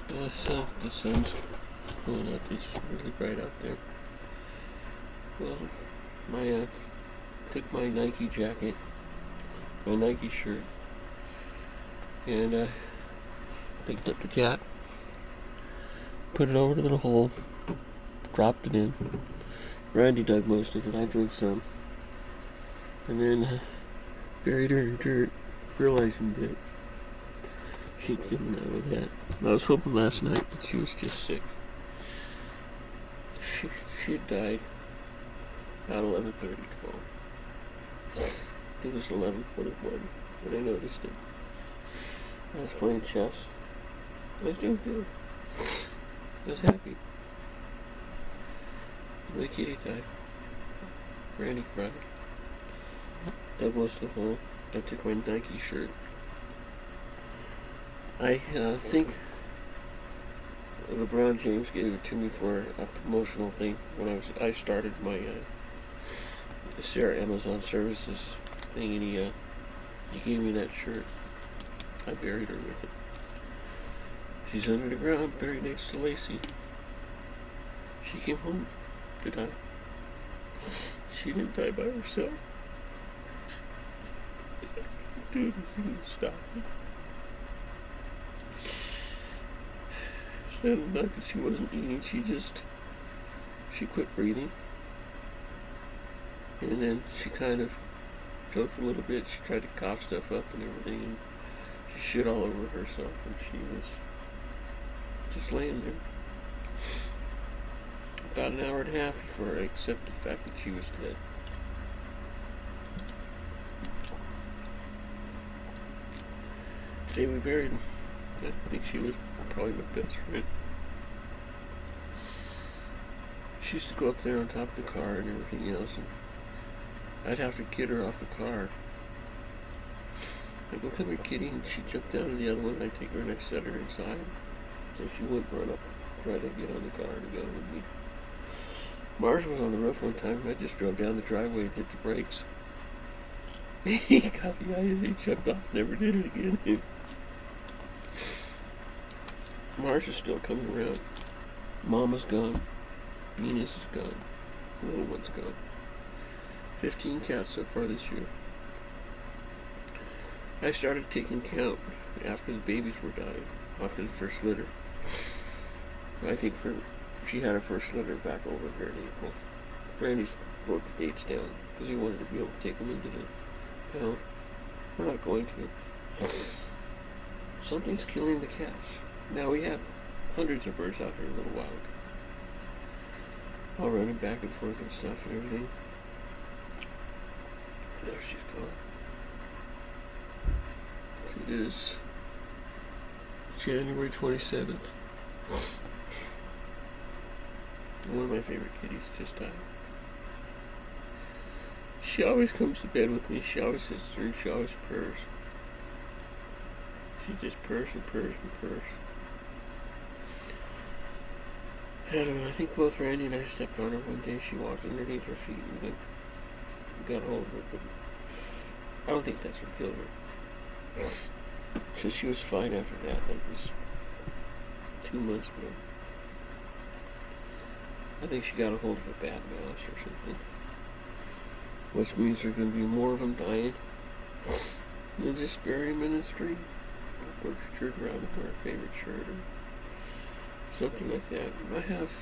So the sun's going up. It's really bright out there. Well, my took my Nike jacket, my Nike shirt, and picked up the cat, put it over the little hole, dropped it in. Randy dug most of it. I dug some, and then buried her in dirt, realizing that she'd given out with that. I was hoping last night that she was just sick. She had died about 11:30, 12. I think it was 11:41 when I noticed it. I was playing chess. I was doing good. I was happy. My kitty died. Randy cried. That was the hole. I took my Nike shirt. I think LeBron James gave it to me for a promotional thing when I started my Sara Amazon services thing, and he gave me that shirt. I buried her with it. She's under the ground, buried next to Lacey. She came home to die. She didn't die by herself. Dude, stop it. It's not enough because she wasn't eating. She quit breathing. And then she kind of choked a little bit. She tried to cough stuff up and everything. And she shit all over herself. And she was just laying there. About an hour and a half before I accepted the fact that she was dead. Today we buried her. I think she was probably my best friend. She used to go up there on top of the car and everything else, and I'd have to get her off the car. I'd go, come here, kitty, and she'd jump down to the other one, and I'd take her and I'd set her inside. So she wouldn't run up, try to get on the car to go with me. Mars was on the roof one time, and I just drove down the driveway and hit the brakes. He got the idea, he jumped off, never did it again. Mars is still coming around. Mama's gone. Venus is gone. The little one's gone. 15 cats so far this year. I started taking count after the babies were dying, after the first litter. I think she had her first litter back over here in April. Brandy wrote the dates down because he wanted to be able to take them into the pound. We're not going to. Something's killing the cats. Now we have hundreds of birds out here in Little Wild. All running back and forth and stuff and everything. Now she's gone. It is January 27th. One of my favorite kitties just died. She always comes to bed with me. She always sits there and she always purrs. She just purrs and purrs and purrs. I don't know, I think both Randy and I stepped on her one day. She walked underneath her feet and then got hold of her, but I don't think that's what killed her. So she was fine after that. That was 2 months ago. I think she got a hold of a bad mouse or something. Which means there are going to be more of them dying. And then just bury them in the street. Put a shirt around them, wear a favorite shirt or something like that. I have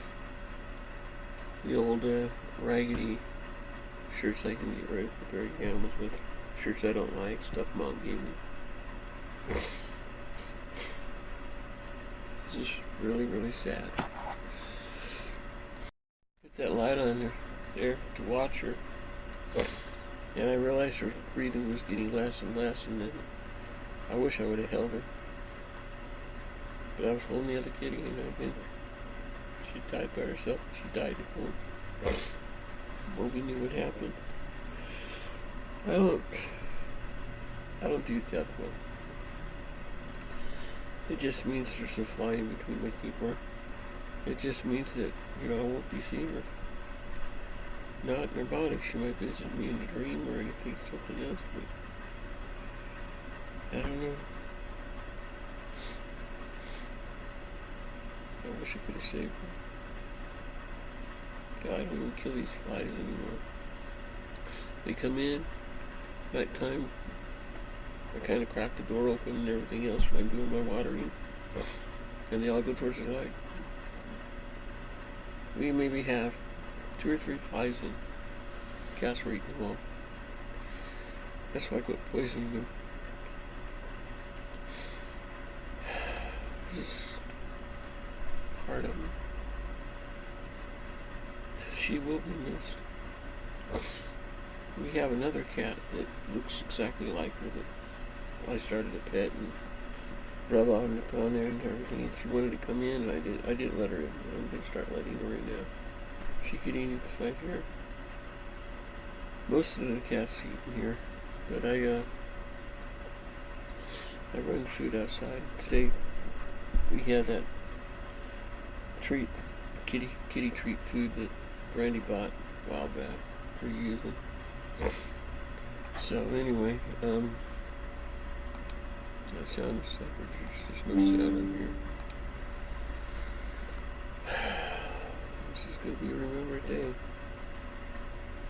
the old raggedy shirts I can get rid of, bury animals with. Shirts I don't like, stuff Mom gave me. It's just really, really sad. Put that light on there to watch her. And I realized her breathing was getting less and less, and then I wish I would have held her. But I was holding the other kitty, and she died by herself. She died at home. Well, we knew what happened. I don't do death well. It just means there's a fly in between my keyboard. It just means that, I won't be seeing her. Not in her body. She might visit me in a dream or anything, something else. But I don't know. Wish I could have saved them. God, I don't even kill these flies anymore. They come in, nighttime. I kind of crack the door open and everything else when I'm doing my watering. And they all go towards the light. We maybe have 2 or 3 flies in. Cats were eating them all. That's why I quit poisoning them. This is part of them. She will be missed. We have another cat that looks exactly like her that I started to pet and rub on there and everything. And she wanted to come in, and I didn't let her in. But I'm going to start letting her in now. She could eat inside here. Most of the cats eat in here, but I run food outside. Today we had that treat, kitty treat food that Brandy bought a while back for using. So anyway, that sound is separate. There's no sound in here. This is gonna be a remembered day.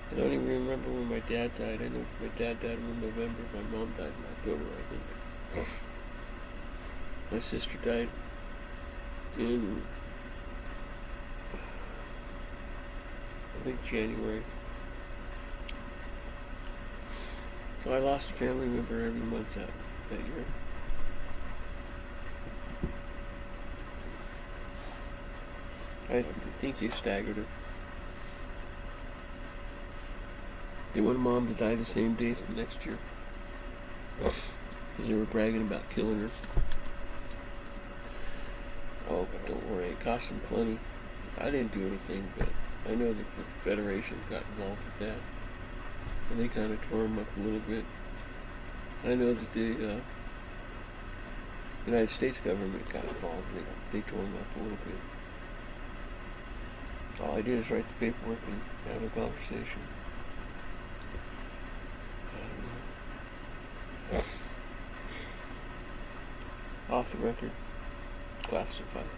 I don't even remember when my dad died. I know my dad died in November. My mom died in October, I think. My sister died in, I think, January. So I lost a family member every month that year. I think they staggered it. They wanted Mom to die the same day as the next year. Because they were bragging about killing her. Oh, but don't worry, it cost them plenty. I didn't do anything, but I know that the Federation got involved with that. And they kind of tore them up a little bit. I know that the United States government got involved. They tore them up a little bit. All I did is write the paperwork and have a conversation. I don't know. Off the record, classified.